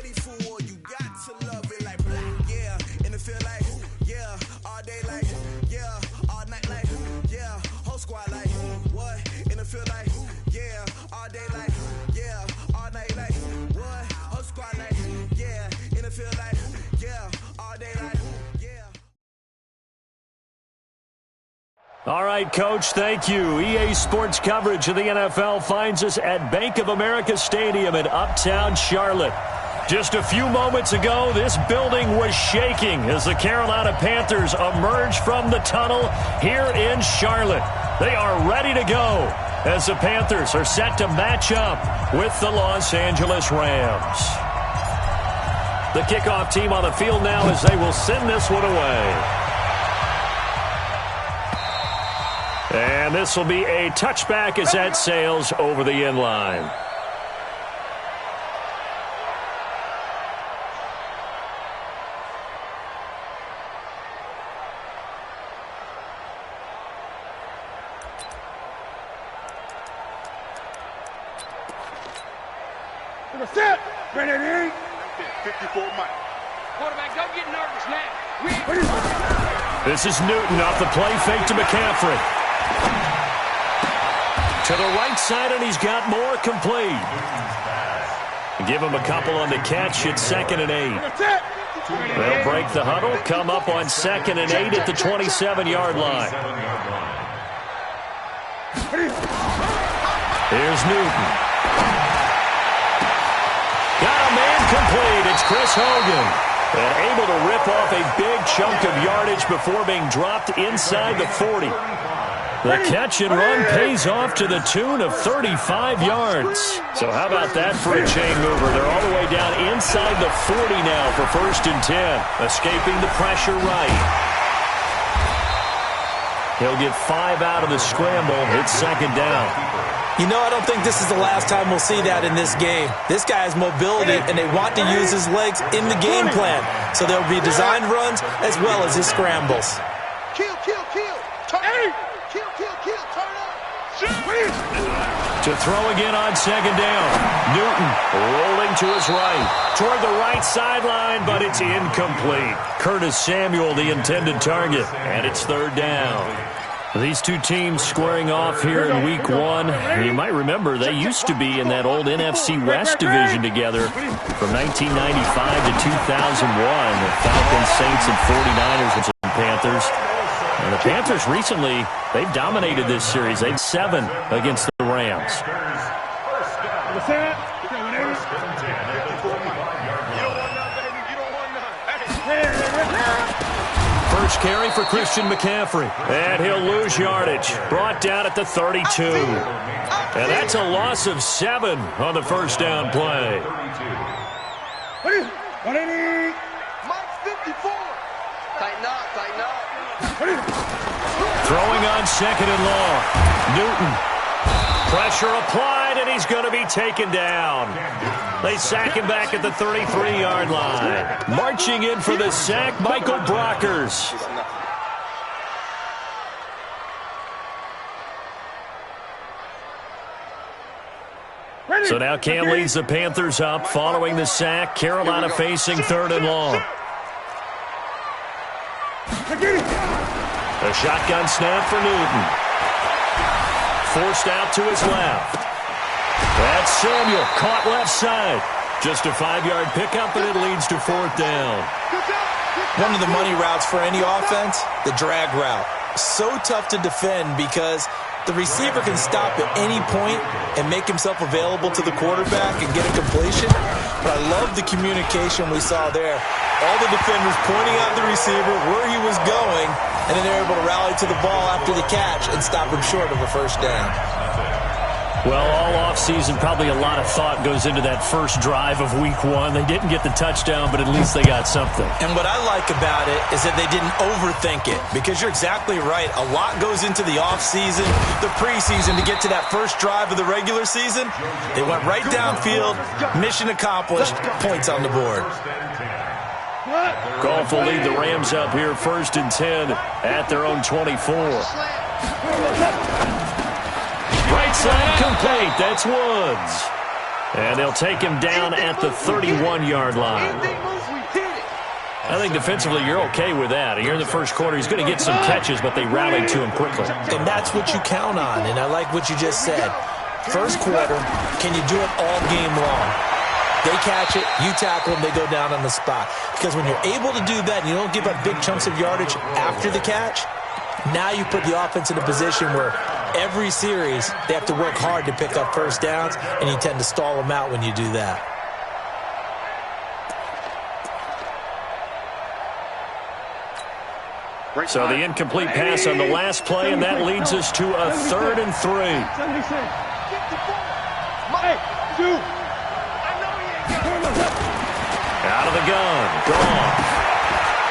ready for war, you got to love it like black, yeah. In the field like, yeah. All day like, yeah. All night like, yeah. Whole squad like, what? In the field like, yeah. All day like, yeah. All night like, what? Whole squad like, yeah. In the field like, yeah. All day like, yeah. All right, Coach, thank you. EA Sports coverage of the NFL finds us at Bank of America Stadium in Uptown Charlotte. Just a few moments ago, this building was shaking as the Carolina Panthers emerged from the tunnel here in Charlotte. They are ready to go as the Panthers are set to match up with the Los Angeles Rams. The kickoff team on the field now as they will send this one away. And this will be a touchback as that sails over the end line. Set. Ready. 54 Mike. Quarterback, don't get nervous now. This is Newton off the play fake to McCaffrey. To the right side, and he's got more complete. Give him a couple on the catch. It's 2nd and 8. They'll break the huddle, come up on 2nd and 8 at the 27-yard line. Here's Newton. Got a man complete. It's Chris Hogan. And able to rip off a big chunk of yardage before being dropped inside the 40. The catch and run pays off to the tune of 35 yards. So how about that for a chain mover? They're all the way down inside the 40 now for 1st and 10. Escaping the pressure right. He'll get 5 out of the scramble. It's 2nd down. You know, I don't think this is the last time we'll see that in this game. This guy has mobility, and they want to use his legs in the game plan. So there'll be designed runs as well as his scrambles. Kill. Turn up. Kill. Turn up. To throw again on 2nd down. Newton rolling to his right. Toward the right sideline, but it's incomplete. Curtis Samuel, the intended target, and it's 3rd down. These two teams squaring off here in Week 1. You might remember they used to be in that old NFC West division together from 1995 to 2001. The Falcons, Saints, and 49ers and Panthers. And the Panthers recently, they've dominated this series. They've 7 against the Rams. First carry for Christian McCaffrey. And he'll lose yardage. Brought down at the 32. And that's a loss of 7 on the 1st down play. Mike 54. Tighten up. Throwing on 2nd and long. Newton. Pressure applied, and he's going to be taken down. They sack him back at the 33-yard line. Marching in for the sack, Michael Brockers. So now Cam leads the Panthers up following the sack. Carolina facing 3rd and long. A shotgun snap for Newton. Forced out to his left. That's Samuel, caught left side. Just a 5-yard pickup, and it leads to 4th down. One of the money routes for any offense, the drag route. So tough to defend because the receiver can stop at any point and make himself available to the quarterback and get a completion. But I love the communication we saw there. All the defenders pointing out the receiver, where he was going, and then they're able to rally to the ball after the catch and stop him short of a 1st down. Well, all offseason, probably a lot of thought goes into that first drive of Week 1. They didn't get the touchdown, but at least they got something. And what I like about it is that they didn't overthink it, because you're exactly right. A lot goes into the offseason, the preseason, to get to that first drive of the regular season. They went right downfield, mission accomplished, points on the board. Goff will lead the Rams up here 1st and 10 at their own 24. Right side complete. That's Woods. And they'll take him down at the 31-yard line. I think defensively you're okay with that. Here in the first quarter, he's going to get some catches, but they rallied to him quickly. And that's what you count on, and I like what you just said. First quarter, can you do it all game long? They catch it, you tackle them, they go down on the spot. Because when you're able to do that and you don't give up big chunks of yardage after the catch, now you put the offense in a position where every series they have to work hard to pick up first downs, and you tend to stall them out when you do that. So the incomplete pass on the last play, and that leads us to a 3rd and 3. Out of the gun, gone.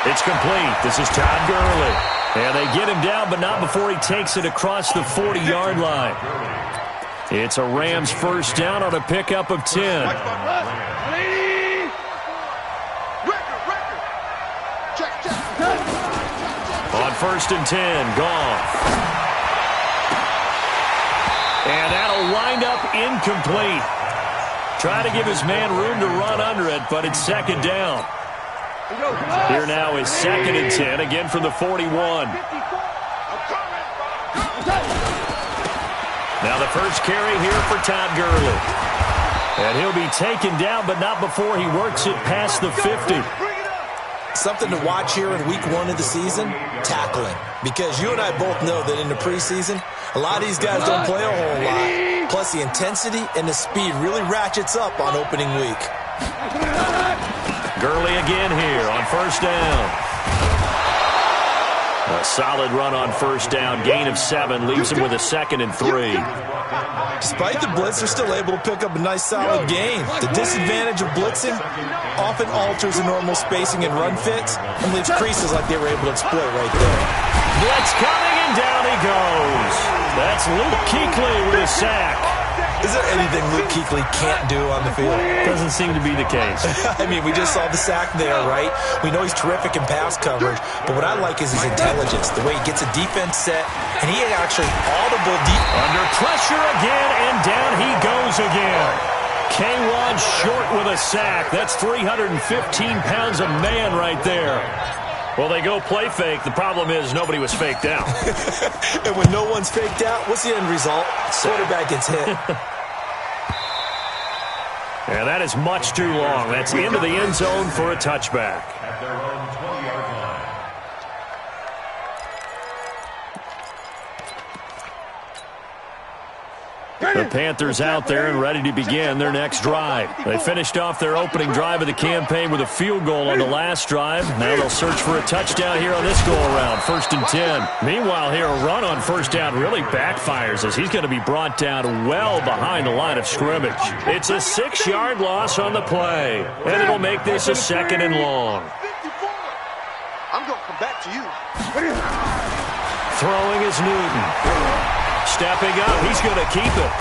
It's complete. This is Todd Gurley. And they get him down, but not before he takes it across the 40-yard line. It's a Rams first down on a pickup of 10. On 1st and 10, gone. And that'll wind up incomplete. Try to give his man room to run under it, but it's 2nd down. Here now is 2nd and 10, again from the 41. Now the first carry here for Todd Gurley. And he'll be taken down, but not before he works it past the 50. Something to watch here in week 1 of the season, tackling. Because you and I both know that in the preseason, a lot of these guys don't play a whole lot. Plus the intensity and the speed really ratchets up on opening week. Gurley again here on 1st down. A solid run on 1st down. Gain of 7 leaves him with a 2nd and 3. Despite the blitz, they're still able to pick up a nice solid gain. The disadvantage of blitzing often alters the normal spacing and run fits and leaves creases like they were able to exploit right there. Blitz coming, and down he goes. That's Luke Kuechly with a sack. Is there anything Luke Kuechly can't do on the field? Doesn't seem to be the case. I mean, we just saw the sack there, right? We know he's terrific in pass coverage, but what I like is his intelligence, the way he gets a defense set, and he actually audible deep. Under pressure again, and down he goes again. K-Rod short with a sack. That's 315 pounds of man right there. Well, they go play fake. The problem is nobody was faked out. And when no one's faked out, what's the end result? Quarterback gets hit. And that is much too long. That's into the end zone for a touchback. At their own 20-yard line. The Panthers out there and ready to begin their next drive. They finished off their opening drive of the campaign with a field goal on the last drive. Now they'll search for a touchdown here on this go-around, 1st and 10. Meanwhile, here a run on 1st down really backfires as he's going to be brought down well behind the line of scrimmage. It's a 6-yard loss on the play, and it'll make this a 2nd and long. I'm going to come back to you. Throwing is Newton. Stepping up, he's going to keep it.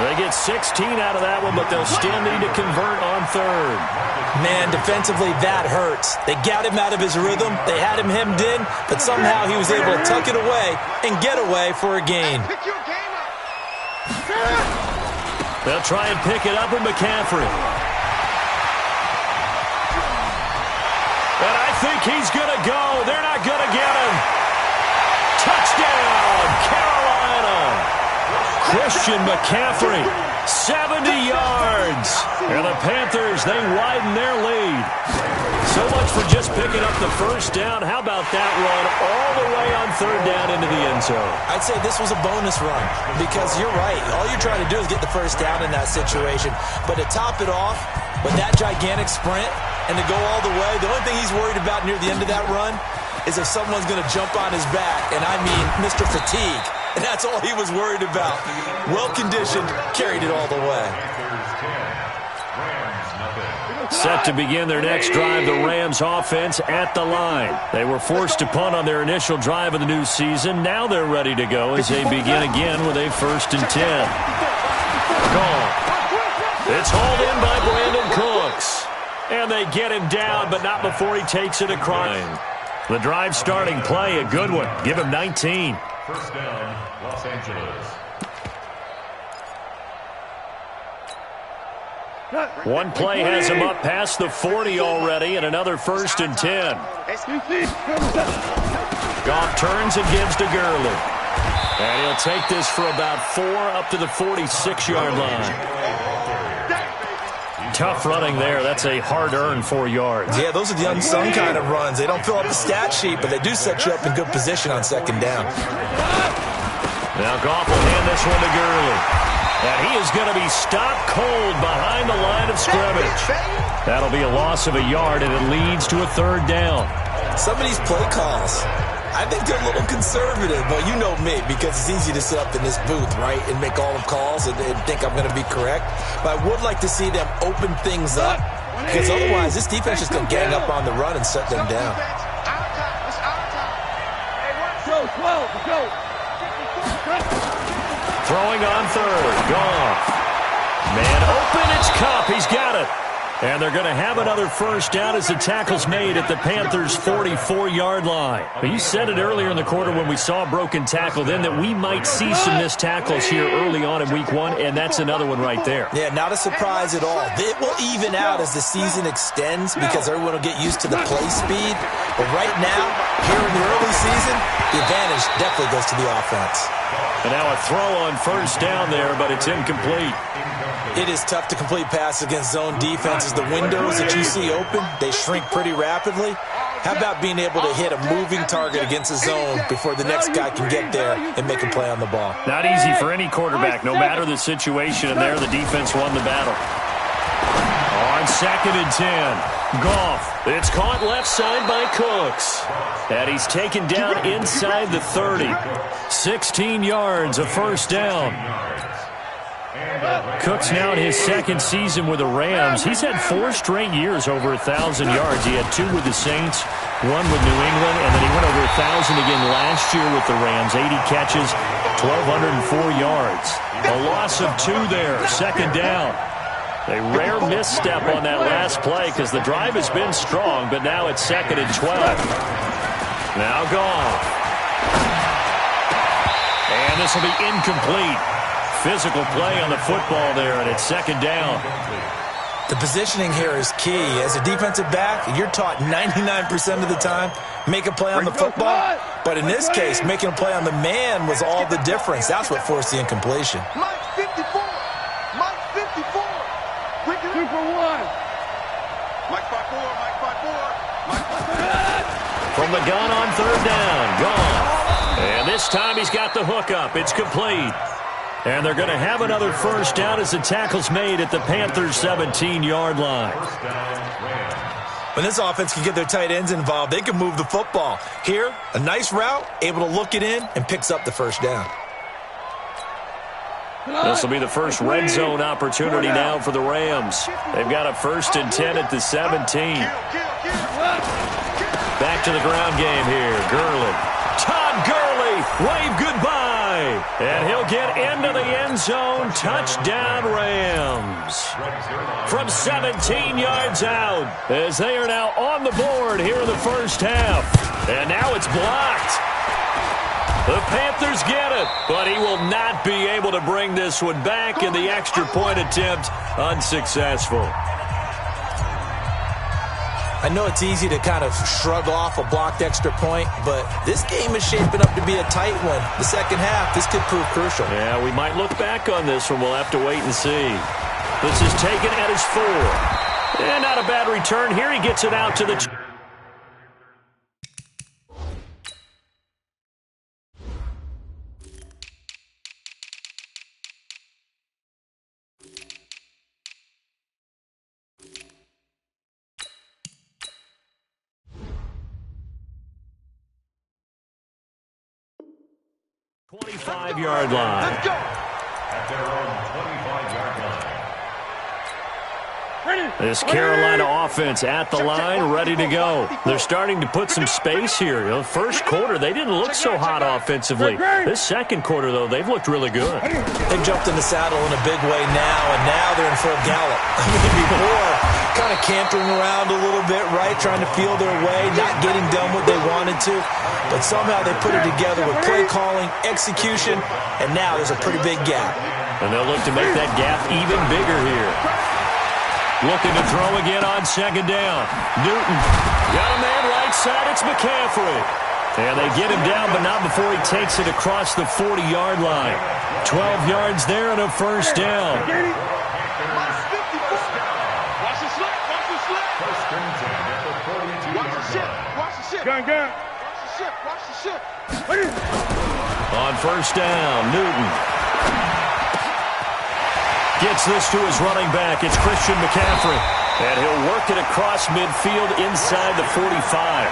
They get 16 out of that one, but they'll still need to convert on 3rd. Man, defensively, that hurts. They got him out of his rhythm. They had him hemmed in, but somehow he was able to tuck it away and get away for a gain. Pick your game up. They'll try and pick it up with McCaffrey. And I think he's going to go. They're not going to get him. Touchdown, Carolina. Christian McCaffrey, 70 yards. And the Panthers, they widen their lead. So much for just picking up the first down. How about that run all the way on 3rd down into the end zone? I'd say this was a bonus run because you're right. All you're trying to do is get the first down in that situation. But to top it off with that gigantic sprint and to go all the way, the only thing he's worried about near the end of that run is if someone's going to jump on his back, and I mean Mr. Fatigue. And that's all he was worried about. Well-conditioned, carried it all the way. Set to begin their next drive, the Rams offense at the line. They were forced to punt on their initial drive of the new season. Now they're ready to go as they begin again with a 1st and 10. Gone. It's hauled in by Brandon Cooks. And they get him down, but not before he takes it across. The drive starting play, a good one. Give him 19. First down, Los Angeles. One play has him up past the 40 already, and another 1st and 10. Goff turns and gives to Gurley. And he'll take this for about 4 up to the 46-yard line. Tough running there. That's a hard-earned 4 yards. Yeah, those are the unsung kind of runs. They don't fill up the stat sheet, but they do set you up in good position on 2nd down. Now Goff will hand this one to Gurley. And he is going to be stopped cold behind the line of scrimmage. That'll be a loss of a yard, and it leads to a 3rd down. Some of these play calls, I think they're a little conservative, but you know me, because it's easy to sit up in this booth, right, and make all the calls and think I'm going to be correct. But I would like to see them open things up, because otherwise this defense is going to gang up on the run and shut them down. Go. Throwing on 3rd. Goff. Man open, it's Kupp. He's got it. And they're going to have another 1st down as the tackle's made at the Panthers' 44-yard line. You said it earlier in the quarter when we saw a broken tackle then that we might see some missed tackles here early on in Week 1, and that's another one right there. Yeah, not a surprise at all. It will even out as the season extends because everyone will get used to the play speed. But right now, here in the early season, the advantage definitely goes to the offense. And now a throw on 1st down there, but it's incomplete. It is tough to complete passes against zone defenses. The windows that you see open, they shrink pretty rapidly. How about being able to hit a moving target against a zone before the next guy can get there and make a play on the ball? Not easy for any quarterback, no matter the situation, and there the defense won the battle. On 2nd and 10, Goff. It's caught left side by Cooks. And he's taken down inside the 30. 16 yards, a 1st down. Cooks now in his 2nd season with the Rams. He's had 4 straight years over 1,000 yards. He had 2 with the Saints, 1 with New England, and then he went over 1,000 again last year with the Rams. 80 catches, 1,204 yards. A loss of 2 there, 2nd down. A rare misstep on that last play because the drive has been strong, but now it's 2nd and 12. Now Goff. And this will be incomplete. Physical play on the football there, and it's 2nd down. The positioning here is key. As a defensive back, you're taught 99% of the time, make a play on the football. But in this case, making a play on the man was all the difference. That's what forced the incompletion. Mike 54. Mike 54. Quick 2 for 1. Mike 54. Mike 54. Mike 54. From the gun on 3rd down, Goff. And this time he's got the hook up. It's complete. And they're going to have another 1st down as the tackle's made at the Panthers' 17-yard line. When this offense can get their tight ends involved, they can move the football. Here, a nice route, able to look it in, and picks up the 1st down. This will be the first red zone opportunity now for the Rams. They've got a 1st and 10 at the 17. Back to the ground game here. Gurley. Todd Gurley, wave goodbye. And he'll get into the end zone. Touchdown, Rams. From 17 yards out, as they are now on the board here in the 1st half. And now it's blocked. The Panthers get it, but he will not be able to bring this one back, and the extra point attempt unsuccessful. I know it's easy to kind of shrug off a blocked extra point, but this game is shaping up to be a tight one. The 2nd half, this could prove crucial. Yeah, we might look back on this one. We'll have to wait and see. This is taken at his 4. And not a bad return here. He gets it out to the... ...25-yard line. Let's go. At their own 25-yard line. This Carolina offense at the line, ready to go. They're starting to put some space here. The 1st quarter, they didn't look so hot offensively. This 2nd quarter, though, they've looked really good. They've jumped in the saddle in a big way now, and now they're in full gallop. I mean, before, kind of cantering around a little bit, right, trying to feel their way, not getting done what they wanted to. But somehow they put it together with play calling, execution, and now there's a pretty big gap. And they'll look to make that gap even bigger here. Looking to throw again on second down. Newton got a man right side. It's McCaffrey. And they get him down, but not before he takes it across the 40-yard line. 12 yards there and a first down. Watch the slip. Watch the slip. Watch the ship. Watch the ship. Gun. Watch the ship. Watch the ship. On first down, Newton gets this to his running back. It's Christian McCaffrey. And he'll work it across midfield inside the 45.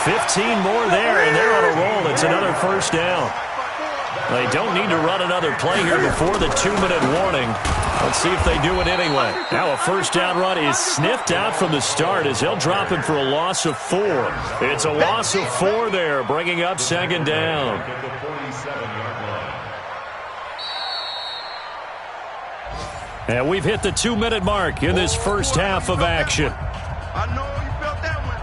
15 more there, and they're on a roll. It's another first down. They don't need to run another play here before the 2-minute warning. Let's see if they do it anyway. Now a first down run is sniffed out from the start as they'll drop him for a loss of 4. It's a loss of 4 there, bringing up second down. And we've hit the 2-minute mark in this first half of action. I know you felt that one.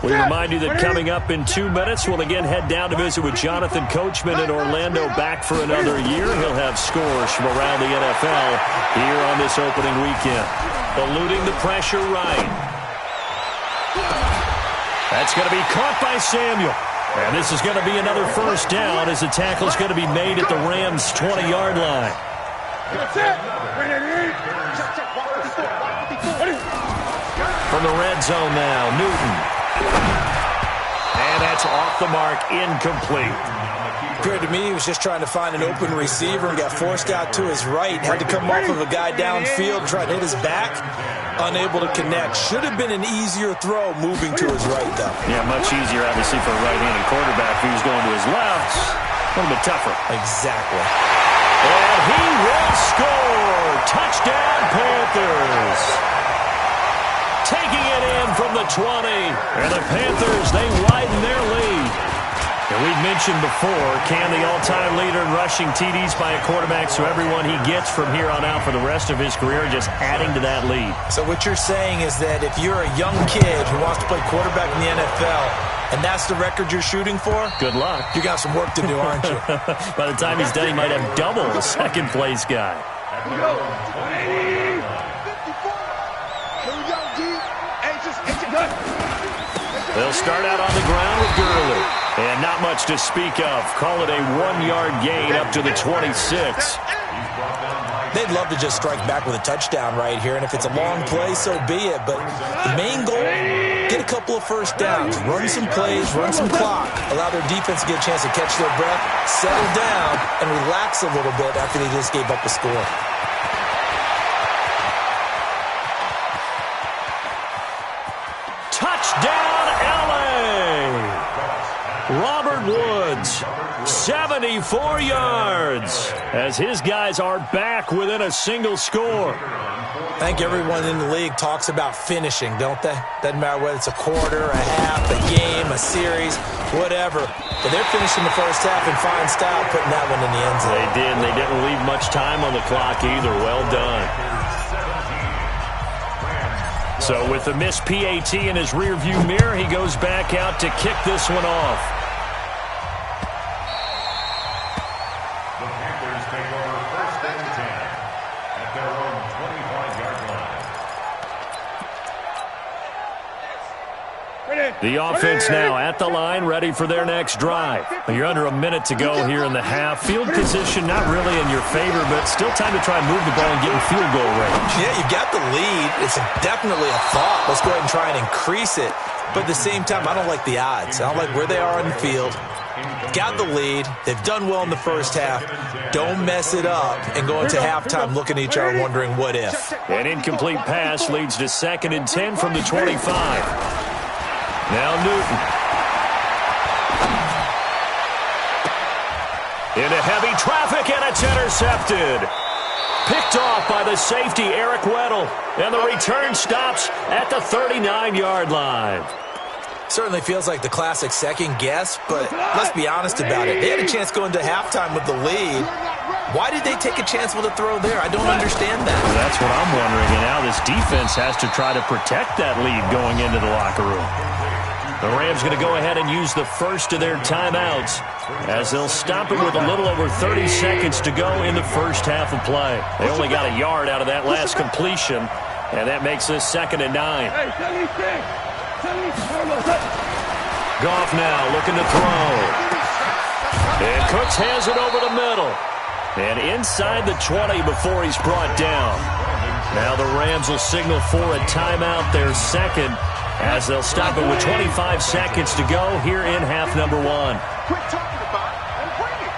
We remind you that coming up in 2 minutes, we'll again head down to visit with Jonathan Coachman in Orlando, back for another year. He'll have scores from around the NFL here on this opening weekend. Eluding the pressure right. That's going to be caught by Samuel. And this is going to be another first down as the tackle's going to be made at the Rams' 20-yard line. From the red zone now, Newton. And that's off the mark, incomplete. Appeared to me he was just trying to find an open receiver and got forced out to his right. Had to come off of a guy downfield, try to hit his back. Unable to connect. Should have been an easier throw moving to his right, though. Yeah, much easier, obviously, for a right-handed quarterback who's going to his left. A little bit tougher. Exactly. And he will score. Touchdown, Panthers. Taking it in from the 20. And the Panthers, they widen their lead. And we've mentioned before, Cam, the all-time leader in rushing TDs by a quarterback, so everyone he gets from here on out for the rest of his career, just adding to that lead. So what you're saying is that if you're a young kid who wants to play quarterback in the NFL, and that's the record you're shooting for? Good luck. You got some work to do, aren't you? By the time he's done, he might have double the second-place guy. Here we go, G. They'll start out on the ground with Gurley. And not much to speak of. Call it a 1-yard gain up to the 26. They'd love to just strike back with a touchdown right here, and if it's a long play, so be it. But the main goal, get a couple of first downs, run some plays, run some clock, allow their defense to get a chance to catch their breath, settle down, and relax a little bit after they just gave up a score. Touchdown, L.A. Robert Woods, 74 yards, as his guys are back within a single score. I think everyone in the league talks about finishing, don't they? Doesn't matter whether it's a quarter, a half, a game, a series, whatever. But they're finishing the first half in fine style, putting that one in the end zone. They did, and they didn't leave much time on the clock either. Well done. So with the missed PAT in his rearview mirror, he goes back out to kick this one off. The Panthers take over first and 10 at their own 25-yard line. The offense now at the line, ready for their next drive. You're under a minute to go here in the half. Field position not really in your favor, but still time to try and move the ball and get in field goal range. Yeah, you got the lead. It's definitely a thought. Let's go ahead and try and increase it. But at the same time, I don't like the odds. I don't like where they are on the field. Got the lead. They've done well in the first half. Don't mess it up and go into halftime looking at each other wondering what if. An incomplete pass leads to 2nd and 10 from the 25. Now Newton. Into heavy traffic, and it's intercepted. Picked off by the safety, Eric Weddle. And the return stops at the 39-yard line. Certainly feels like the classic second guess, but let's be honest about it. They had a chance going to halftime with the lead. Why did they take a chance with a throw there? I don't understand that. Well, that's what I'm wondering. And now this defense has to try to protect that lead going into the locker room. The Rams going to go ahead and use the first of their timeouts as they'll stop it with a little over 30 seconds to go in the first half of play. They only got a yard out of that last completion, and that makes this 2nd and 9. Goff now looking to throw. And Cooks has it over the middle. And inside the 20 before he's brought down. Now the Rams will signal for a timeout, their second, as they'll stop it with 25 seconds to go here in half number 1. Quit talking about it and bring it.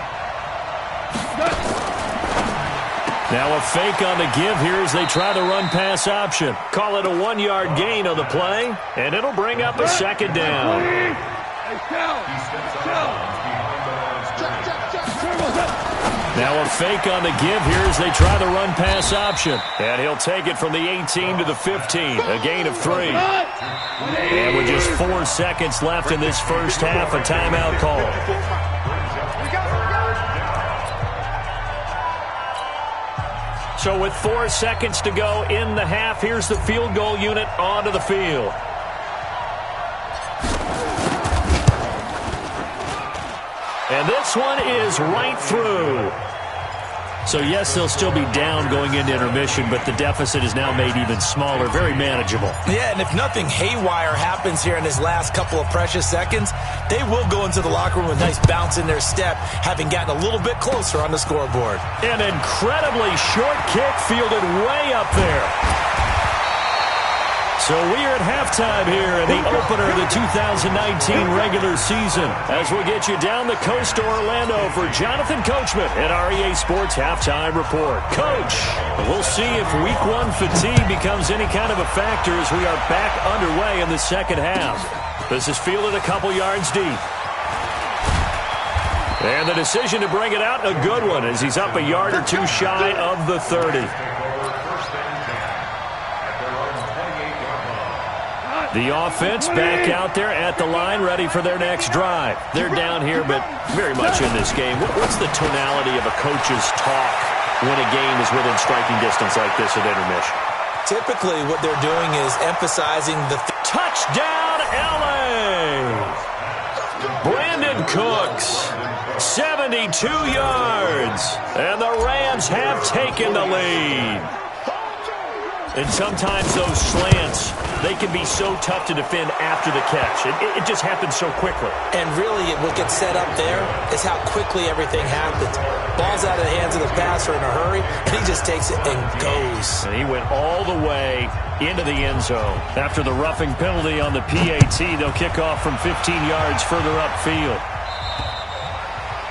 Now a fake on the give here as they try the run-pass option. Call it a 1-yard gain on the play, and it'll bring up a 2nd down. Now a fake on the give here as they try the run-pass option. And he'll take it from the 18 to the 15, a gain of 3. And with just 4 seconds left in this first half, a timeout call. So with 4 seconds to go in the half, here's the field goal unit onto the field. And this one is right through. So, yes, they'll still be down going into intermission, but the deficit is now made even smaller, very manageable. Yeah, and if nothing haywire happens here in his last couple of precious seconds, they will go into the locker room with a nice bounce in their step, having gotten a little bit closer on the scoreboard. An incredibly short kick fielded way up there. So we are at halftime here in the opener of the 2019 regular season as we get you down the coast to Orlando for Jonathan Coachman at REA Sports Halftime Report. Coach, we'll see if Week 1 fatigue becomes any kind of a factor as we are back underway in the second half. This is fielded a couple yards deep. And the decision to bring it out, a good one as he's up a yard or two shy of the 30. The offense back out there at the line, ready for their next drive. They're down here, but very much in this game. What's the tonality of a coach's talk when a game is within striking distance like this at intermission? Typically, what they're doing is emphasizing the touchdown, L.A. Brandon Cooks, 72 yards, and the Rams have taken the lead. And sometimes those slants, they can be so tough to defend after the catch. It just happens so quickly. And really, what gets set up there is how quickly everything happens. Ball's out of the hands of the passer in a hurry, and he just takes it and goes. And he went all the way into the end zone. After the roughing penalty on the PAT, they'll kick off from 15 yards further upfield.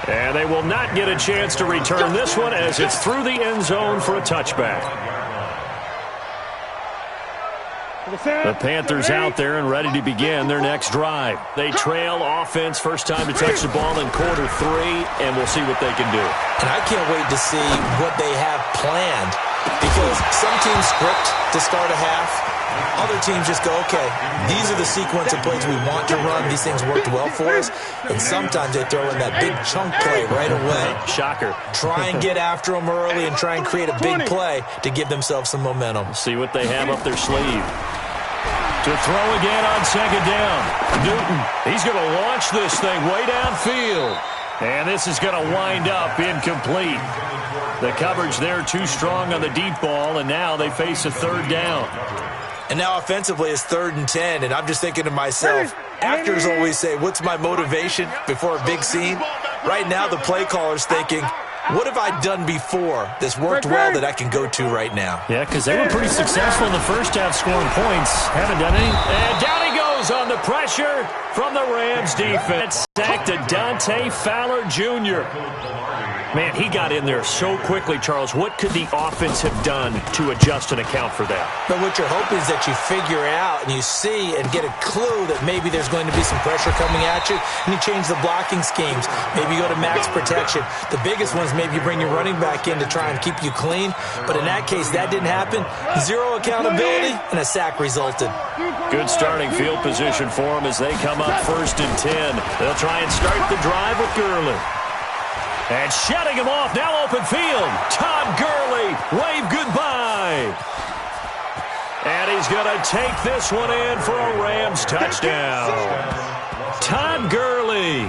And they will not get a chance to return this one as it's through the end zone for a touchback. The Panthers out there and ready to begin their next drive. They trail offense, first time to touch the ball in quarter 3, and we'll see what they can do. And I can't wait to see what they have planned, because some teams script to start a half. Other teams just go, okay, these are the sequence of plays we want to run. These things worked well for us. And sometimes they throw in that big chunk play right away. Shocker. Try and get after them early and try and create a big play to give themselves some momentum. See what they have up their sleeve. To throw again on second down. Newton, he's going to launch this thing way downfield. And this is going to wind up incomplete. The coverage there too strong on the deep ball, and now they face a third down. And now offensively it's 3rd and 10, and I'm just thinking to myself, actors always say, what's my motivation before a big scene? Right now the play caller's thinking, what have I done before that's worked well that I can go to right now? Yeah, because they were pretty successful in the first half scoring points. Haven't done any. And down he goes on the pressure from the Rams defense. Sacked to Dante Fowler Jr. Man, he got in there so quickly, Charles. What could the offense have done to adjust and account for that? But what you're hoping is that you figure out and you see and get a clue that maybe there's going to be some pressure coming at you, and you change the blocking schemes. Maybe you go to max protection. The biggest one is maybe you bring your running back in to try and keep you clean. But in that case, that didn't happen. 0 accountability, and a sack resulted. Good starting field position for them as they come up 1st and 10. They'll try and start the drive with Gurley. And shutting him off, now open field. Todd Gurley, wave goodbye. And he's going to take this one in for a Rams touchdown. Todd Gurley.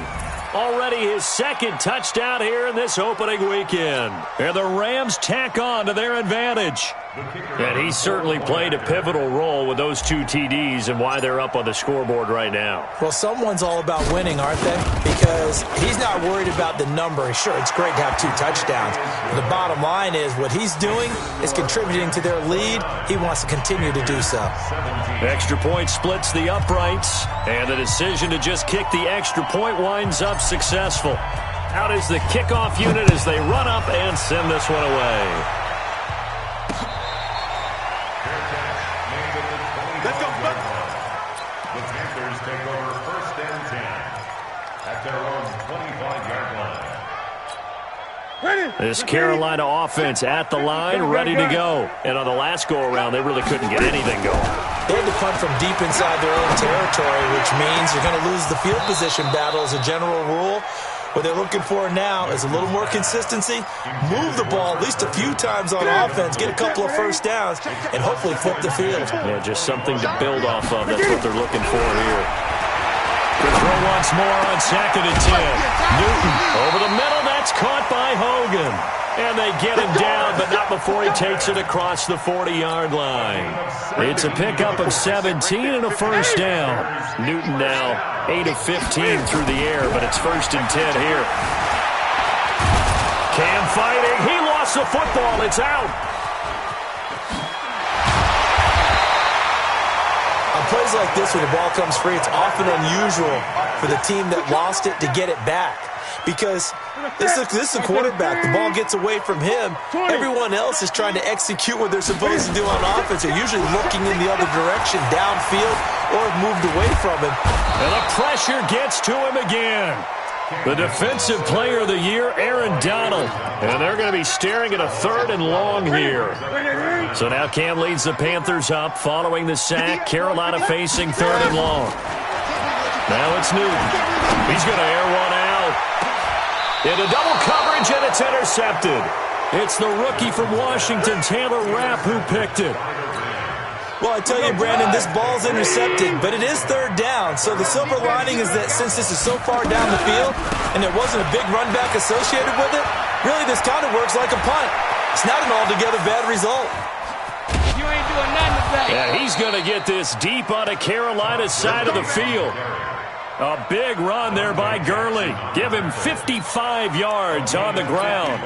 Already his second touchdown here in this opening weekend. And the Rams tack on to their advantage. And he certainly played a pivotal role with those 2 TDs and why they're up on the scoreboard right now. Well, someone's all about winning, aren't they? Because he's not worried about the number. Sure, it's great to have 2 touchdowns. But the bottom line is what he's doing is contributing to their lead. He wants to continue to do so. Extra point splits the uprights. And the decision to just kick the extra point winds up successful. Out is the kickoff unit as they run up and send this one away. Let's go, let's go. The Panthers take over 1st and 10 at their own 25-yard line. This Carolina offense at the line, ready to go. And on the last go-around, they really couldn't get anything going. They had to punt from deep inside their own territory, which means you're going to lose the field position battle as a general rule. What they're looking for now is a little more consistency, move the ball at least a few times on offense, get a couple of first downs, and hopefully flip the field. Yeah, just something to build off of. That's what they're looking for here. Good throw once more on 2nd and 10. Newton over the middle. That's caught by Hogan. And they get him down, but not before he takes it across the 40-yard line. It's a pickup of 17 and a first down. Newton now 8 of 15 through the air, but it's 1st and 10 here. Cam fighting. He lost the football. It's out. On plays like this where the ball comes free, it's often unusual for the team that lost it to get it back. Because this is a quarterback. The ball gets away from him. Everyone else is trying to execute what they're supposed to do on offense. They're usually looking in the other direction, downfield, or moved away from him. And the pressure gets to him again. The Defensive Player of the Year, Aaron Donald. And they're going to be staring at a 3rd and long here. So now Cam leads the Panthers up following the sack. Carolina facing 3rd and long. Now it's Newton. He's going to air one out. Into double coverage, and it's intercepted. It's the rookie from Washington, Taylor Rapp, who picked it. Well, I tell you, Brandon, this ball's intercepted, but it is 3rd down. So the silver lining is that since this is so far down the field and there wasn't a big run back associated with it, really this kind of works like a punt. It's not an altogether bad result. You ain't doing nothing today. Yeah, he's going to get this deep on the Carolina side of the field. A big run there by Gurley. Give him 55 yards on the ground.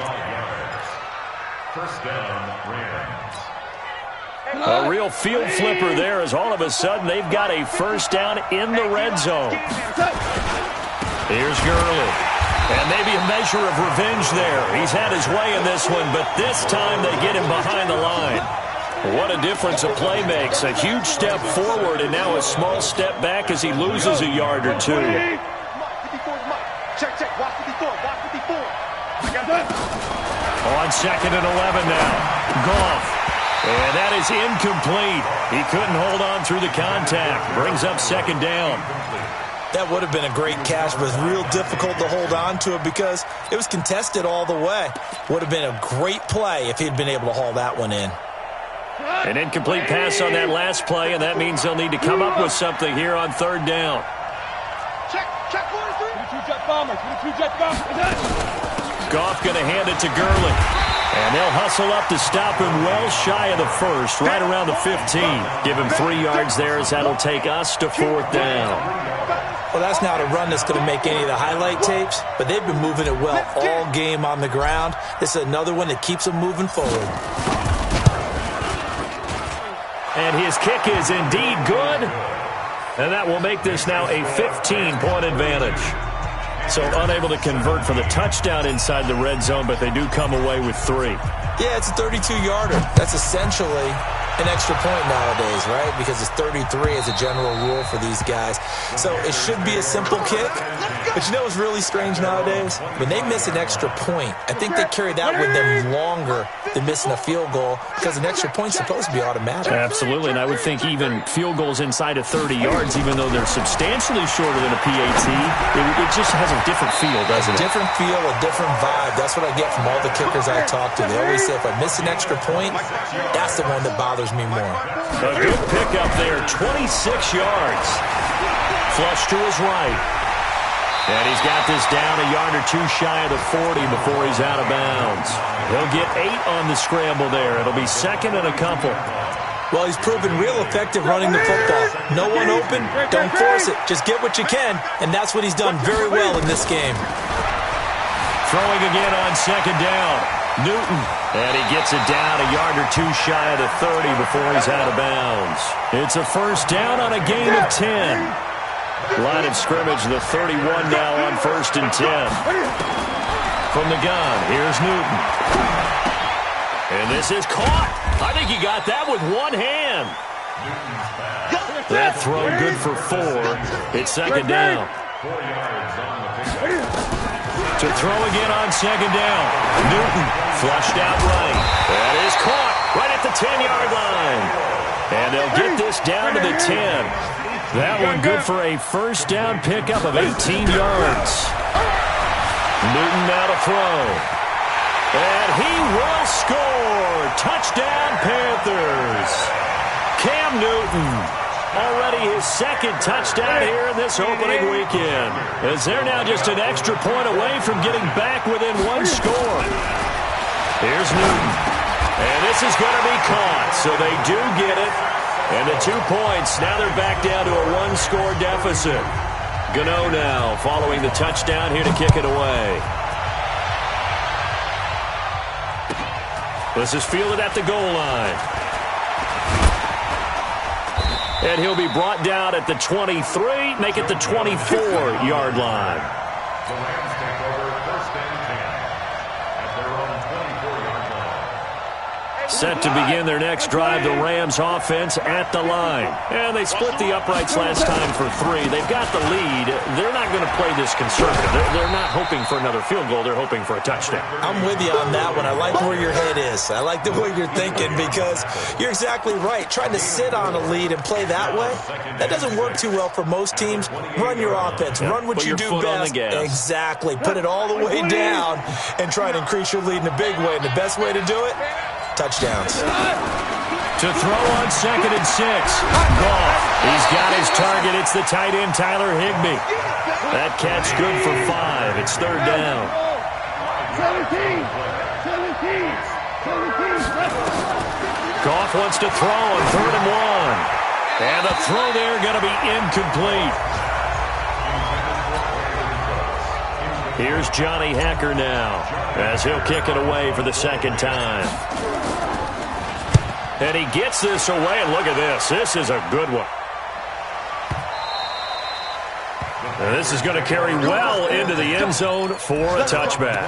1st down, Rams. A real field flipper there as all of a sudden they've got a first down in the red zone. Here's Gurley. And maybe a measure of revenge there. He's had his way in this one, but this time they get him behind the line. What a difference a play makes. A huge step forward and now a small step back as he loses a yard or two. Check, check. Watch 54. Watch 54. I got that. On 2nd and 11 now. Goff. And that is incomplete. He couldn't hold on through the contact. Brings up 2nd down. That would have been a great catch, but it was real difficult to hold on to it because it was contested all the way. Would have been a great play if he'd been able to haul that one in. An incomplete pass on that last play, and that means they'll need to come up with something here on 3rd down. Check, check, 43. Goff going to hand it to Gurley. And they'll hustle up to stop him well shy of the 1st, right around the 15. Give him 3 yards there as that'll take us to 4th down. Well, that's not a run that's going to make any of the highlight tapes, but they've been moving it well all game on the ground. This is another one that keeps them moving forward. And his kick is indeed good. And that will make this now a 15-point advantage. So unable to convert for the touchdown inside the red zone, but they do come away with 3. Yeah, it's a 32-yarder. That's essentially an extra point nowadays, right? Because it's 33 as a general rule for these guys. So it should be a simple kick. But you know what's really strange nowadays? When they miss an extra point, I think they carry that with them longer than missing a field goal because an extra point's supposed to be automatic. Absolutely, and I would think even field goals inside of 30 yards, even though they're substantially shorter than a PAT, it just has a different feel, doesn't it? A different feel, a different vibe. That's what I get from all the kickers I talk to. They always say if I miss an extra point, that's the one that bothers me more. A good pickup there, 26 yards. Flush to his right. And he's got this down a yard or two shy of the 40 before he's out of bounds. He'll get 8 on the scramble there. It'll be second and a couple. Well, he's proven real effective running the football. No one open, don't force it. Just get what you can, and that's what he's done very well in this game. Throwing again on second down. Newton. And he gets it down a yard or two shy of the 30 before he's out of bounds. It's a first down on a gain of 10. Line of scrimmage, the 31 now on 1st and 10. From the gun, here's Newton. And this is caught. I think he got that with one hand. That throw good for 4. It's second down. 4 yards on the pick. To throw again on second down. Newton flushed out right. That is caught right at the 10-yard line. And they'll get this down to the 10. That one good for a first down pickup of 18 yards. Newton now to throw. And he will score. Touchdown, Panthers. Cam Newton. Already his second touchdown here in this opening weekend. As they're now just an extra point away from getting back within 1 score. Here's Newton. And this is going to be caught. So they do get it. And the 2 points, now they're back down to a 1-score deficit. Gano now following the touchdown here to kick it away. This is fielded at the goal line. And he'll be brought down at the 23, make it the 24-yard line. The Rams take over 1st and 10 at their own 24-yard line. Set to begin their next drive, the Rams offense at the line. And they split the uprights last time for 3. They've got the lead. They're not going to play this conservative. They're not hoping for another field goal. They're hoping for a touchdown. I'm with you on that one. I like where your head is. I like the way you're thinking because you're exactly right. Trying to sit on a lead and play that way, that doesn't work too well for most teams. Run your offense. Run what you do best. Exactly. Put it all the way down and try to increase your lead in a big way. And the best way to do it, touchdowns. To throw on 2nd and 6. Goff. He's got his target. It's the tight end, Tyler Higbee. That catch good for 5. It's 3rd down. 17. Goff wants to throw on 3rd and 1. And the throw there going to be incomplete. Here's Johnny Hacker now as he'll kick it away for the 2nd time. And he gets this away, and look at this. This is a good one. And this is going to carry well into the end zone for a touchback.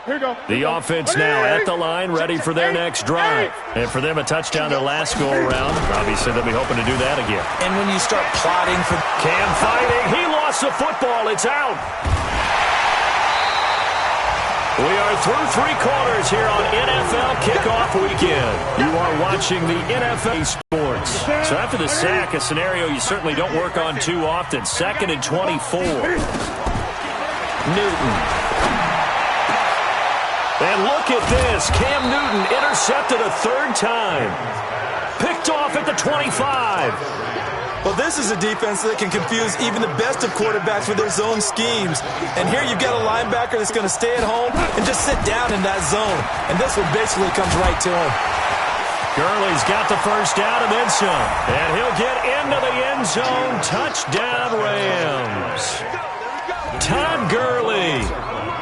Here you go. The offense now at the line, ready for their next drive. And for them, a touchdown their last go-around. Obviously, they'll be hoping to do that again. And when you start plotting for... Cam fighting. He lost the football. It's out. We are through 3 quarters here on NFL Kickoff Weekend. You are watching the NFL Sports. So after the sack, a scenario you certainly don't work on too often. 2nd and 24. Newton. And look at this. Cam Newton intercepted a 3rd time. Picked off at the 25. Well, this is a defense that can confuse even the best of quarterbacks with their zone schemes. And here you've got a linebacker that's going to stay at home and just sit down in that zone. And this one basically comes right to him. Gurley's got the first down and then some. And he'll get into the end zone. Touchdown, Rams. Todd Gurley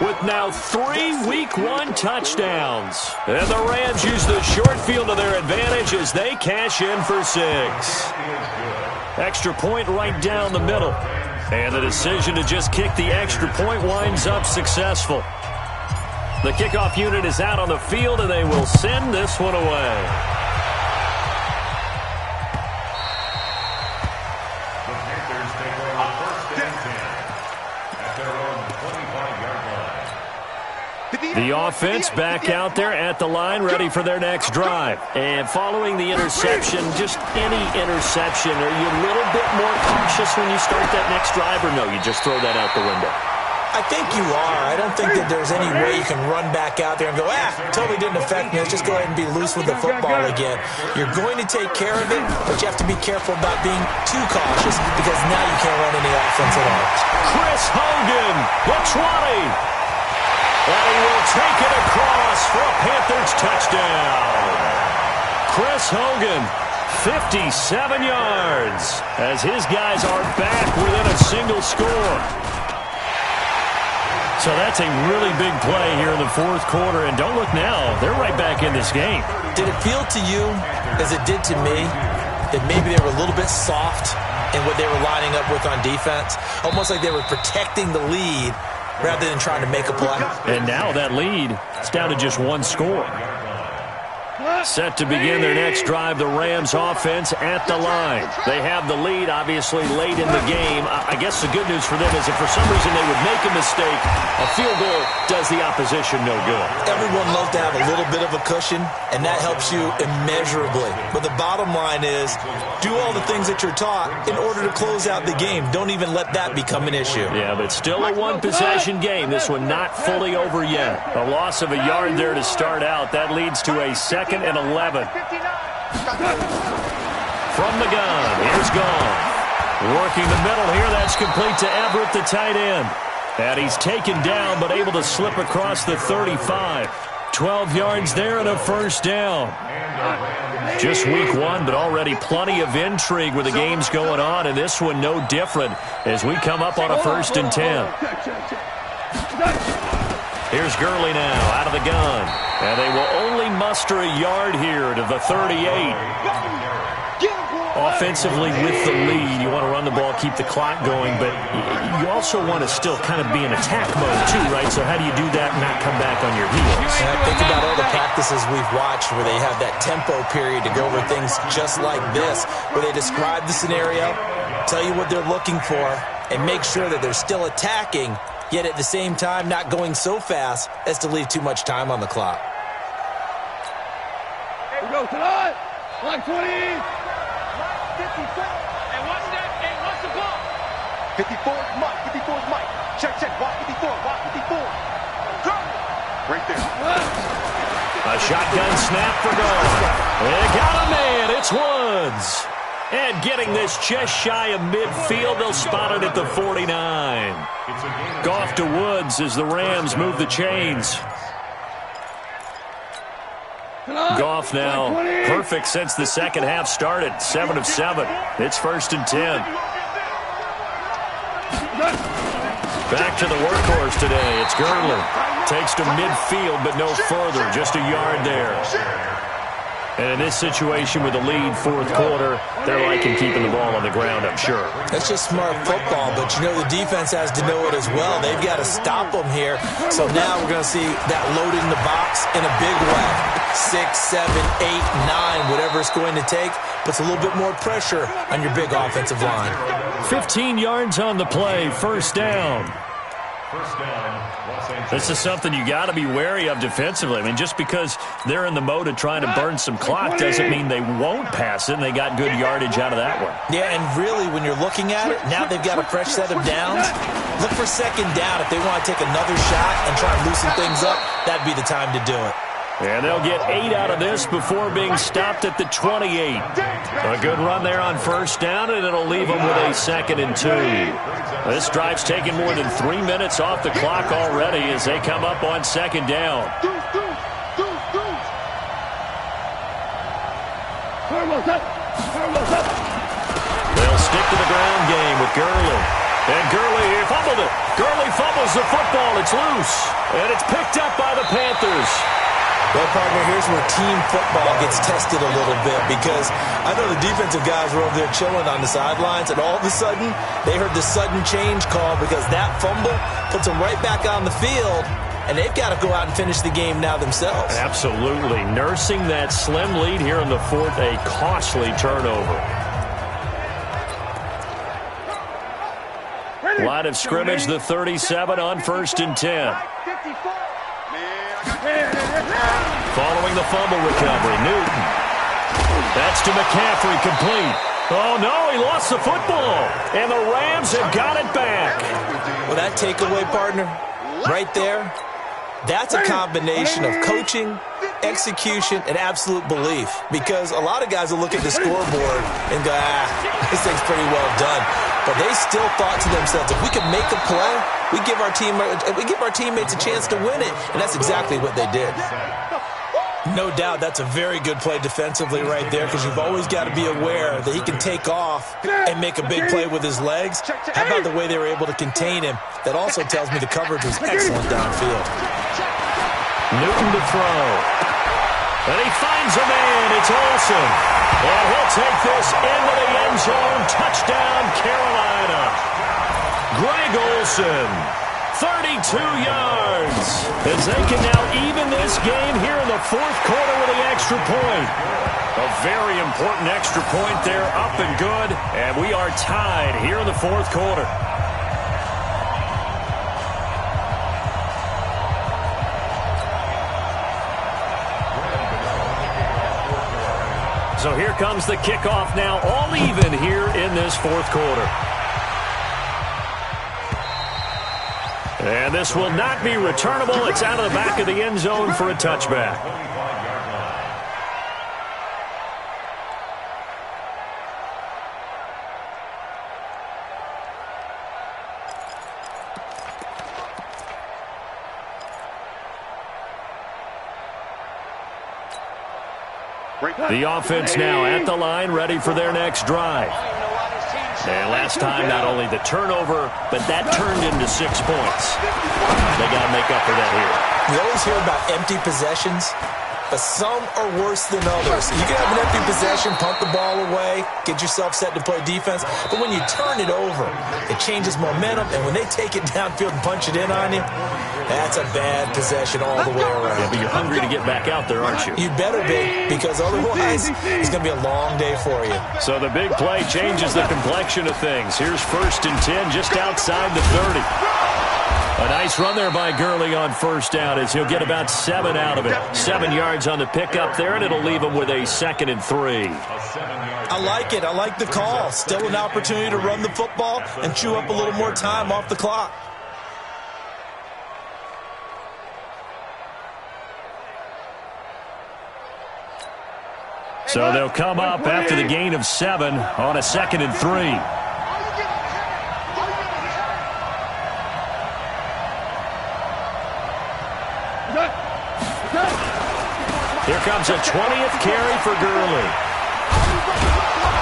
with now 3 Week 1 touchdowns. And the Rams use the short field to their advantage as they cash in for 6. Extra point right down the middle. And the decision to just kick the extra point winds up successful. The kickoff unit is out on the field, and they will send this one away. The Panthers take over 1st and 10 at their own 25-yard line. The offense back out there at the line, ready for their next drive. And following the interception, just any interception, are you a little bit more cautious when you start that next drive, or no, you just throw that out the window? I think you are. I don't think that there's any way you can run back out there and go, totally didn't affect me. Let's just go ahead and be loose with the football again. You're going to take care of it, but you have to be careful about being too cautious because now you can't run any offense at all. Chris Hogan, the 20. And he will take it across for a Panthers touchdown. Chris Hogan, 57 yards, as his guys are back within a single score. So that's a really big play here in the fourth quarter. And don't look now, they're right back in this game. Did it feel to you, as it did to me, that maybe they were a little bit soft in what they were lining up with on defense? Almost like they were protecting the lead rather than trying to make a play. And now that lead is down to just one score. Set to begin their next drive, the Rams offense at the line. They have the lead, obviously, late in the game. I guess the good news for them is if for some reason they would make a mistake, a field goal does the opposition no good. Everyone loves to have a little bit of a cushion, and that helps you immeasurably. But the bottom line is, do all the things that you're taught in order to close out the game. Don't even let that become an issue. Yeah, but still a one-possession game. This one not fully over yet. A loss of a yard there to start out. That leads to a 2nd and 11. From the gun, here's Goff. Working the middle here, that's complete to Everett, the tight end. And he's taken down, but able to slip across the 35. 12 yards there and a first down. Just week one, but already plenty of intrigue with the games going on, and this one no different as we come up on a 1st and 10. Here's Gurley now out of the gun. And they will only muster a yard here to the 38. Offensively with the lead, you want to run the ball, keep the clock going, but you also want to still kind of be in attack mode too, right? So how do you do that and not come back on your heels? Think about all the practices we've watched where they have that tempo period to go over things just like this, where they describe the scenario, tell you what they're looking for, and make sure that they're still attacking, yet at the same time not going so fast as to leave tue much time on the clock. Here we go, tonight. Like 20. 54. Hey, watch that. Hey, watch the ball. 54 is Mike. 54 is Mike. Check. Watch 54. Watch 54. Right there. A shotgun snap for Goff. They got a man. It's Woods. And getting this just shy of midfield, they'll spot it at the 49. Goff to Woods as the Rams move the chains. Goff now perfect since the second half started. 7 of 7. It's 1st and 10. Back to the workhorse today. It's Gurley. Takes to midfield, but no further. Just a yard there. And in this situation with the lead, fourth quarter, they're liking keeping the ball on the ground, I'm sure. That's just smart football, but you know the defense has to know it as well. They've got to stop them here. So now we're going to see that load in the box in a big way. 6, 7, 8, 9, whatever it's going to take, puts a little bit more pressure on your big offensive line. 15 yards on the play, first down. This is something you got to be wary of defensively. I mean, just because they're in the mode of trying to burn some clock doesn't mean they won't pass it, and they got good yardage out of that one. Yeah, and really, when you're looking at it, now they've got a fresh set of downs. Look for second down. If they want to take another shot and try to loosen things up, that'd be the time to do it. And they'll get 8 out of this before being stopped at the 28. A good run there on first down, and it'll leave them with a 2nd and 2. This drive's taken more than 3 minutes off the clock already as they come up on second down. They'll stick to the ground game with Gurley. And Gurley fumbled it. Gurley fumbles the football. It's loose. And it's picked up by the Panthers. Well, partner, here's where team football gets tested a little bit because I know the defensive guys were over there chilling on the sidelines, and all of a sudden, they heard the sudden change call because that fumble puts them right back on the field, and they've got to go out and finish the game now themselves. Absolutely. Nursing that slim lead here in the fourth, a costly turnover. Line of scrimmage, the 37 on 1st and 10. Following the fumble recovery, Newton. That's to McCaffrey, complete. Oh, no, he lost the football. And the Rams have got it back. Well, that takeaway, partner, right there, that's a combination of coaching, execution, and absolute belief. Because a lot of guys will look at the scoreboard and go, this thing's pretty well done. But they still thought to themselves, if we can make a play, we give our teammates a chance to win it. And that's exactly what they did. No doubt that's a very good play defensively right there, because you've always got to be aware that he can take off and make a big play with his legs. How about the way they were able to contain him? That also tells me the coverage was excellent downfield. Newton to throw. And he finds a man. It's Olsen. And he'll take this into the end zone. Touchdown, Carolina. Greg Olsen, 32 yards. As they can now even this game here in the fourth quarter with the extra point. A very important extra point there, up and good. And we are tied here in the fourth quarter. So here comes the kickoff now, all even here in this fourth quarter. And this will not be returnable. It's out of the back of the end zone for a touchback. The offense now at the line, ready for their next drive. And last time, not only the turnover, but that turned into 6 points. They got to make up for that here. You always hear about empty possessions, but some are worse than others. You can have an empty possession, punt the ball away, get yourself set to play defense, but when you turn it over, it changes momentum, and when they take it downfield and punch it in on you, that's a bad possession all the way around. Yeah, but you're hungry to get back out there, aren't you? You better be, because otherwise it's going to be a long day for you. So the big play changes the complexion of things. Here's 1st and 10 just outside the 30. A nice run there by Gurley on first down as he'll get about 7 out of it. 7 yards on the pickup there, and it'll leave him with a 2nd and 3. I like it. I like the call. Still an opportunity to run the football and chew up a little more time off the clock. So they'll come up after the gain of 7 on a 2nd and 3. Here comes a 20th carry for Gurley.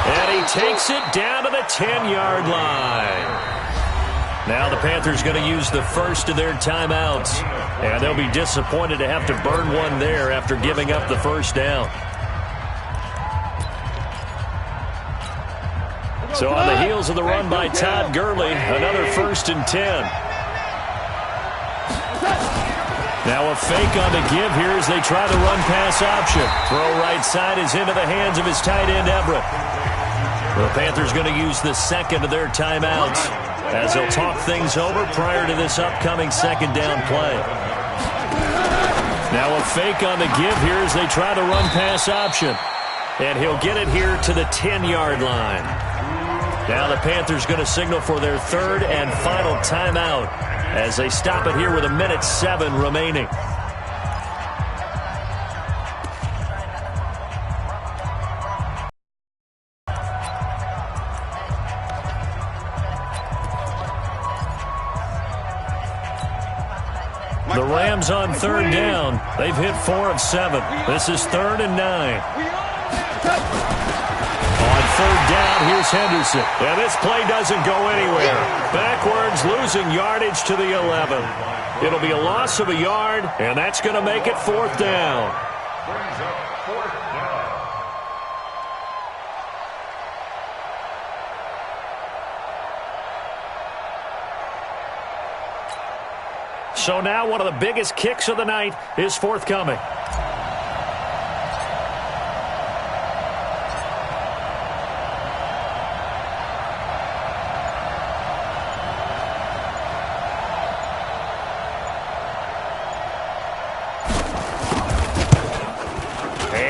And he takes it down to the 10-yard line. Now the Panthers going to use the first of their timeouts. And they'll be disappointed to have to burn one there after giving up the first down. So on the heels of the run by Todd Gurley, another 1st and 10. Now a fake on the give here as they try the run-pass option. Throw right side is into the hands of his tight end, Everett. The Panthers going to use the 2nd of their timeouts as they'll talk things over prior to this upcoming 2nd down play. Now a fake on the give here as they try the run-pass option. And he'll get it here to the 10-yard line. Now the Panthers going to signal for their 3rd and final timeout as they stop it here with 1:07 remaining. The Rams on 3rd down. They've hit 4 of 7. This is 3rd and 9. On 3rd down, here's Henderson. And this play doesn't go anywhere. Backwards, losing yardage to the 11. It'll be a loss of a yard, and that's going to make it 4th down. Brings up 4th down. So now one of the biggest kicks of the night is forthcoming.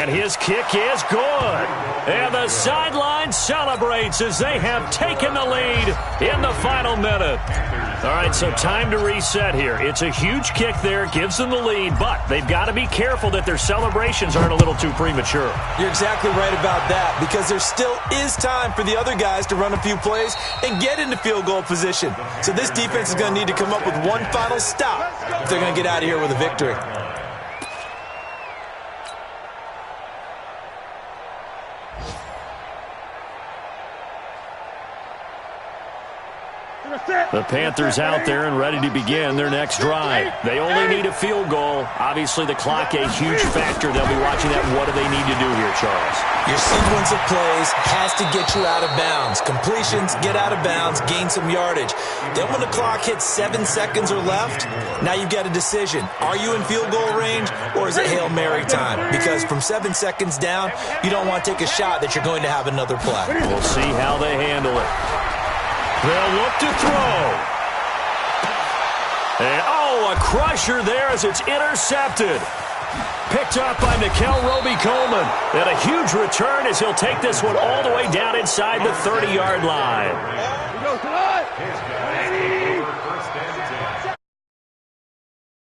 And his kick is good. And the sideline celebrates as they have taken the lead in the final minute. All right, so time to reset here. It's a huge kick there, gives them the lead, but they've got to be careful that their celebrations aren't a little too premature. You're exactly right about that, because there still is time for the other guys to run a few plays and get into field goal position. So this defense is going to need to come up with one final stop if they're going to get out of here with a victory. The Panthers out there and ready to begin their next drive. They only need a field goal. Obviously, the clock a huge factor. They'll be watching that. What do they need to do here, Charles? Your sequence of plays has to get you out of bounds. Completions, get out of bounds, gain some yardage. Then when the clock hits 7 seconds or left, now you've got a decision. Are you in field goal range, or is it Hail Mary time? Because from 7 seconds down, you don't want to take a shot that you're going to have another play. We'll see how they handle it. They'll look to throw. And, a crusher there as it's intercepted. Picked up by Nickel Roby-Coleman. And a huge return as he'll take this one all the way down inside the 30-yard line. He goes tonight.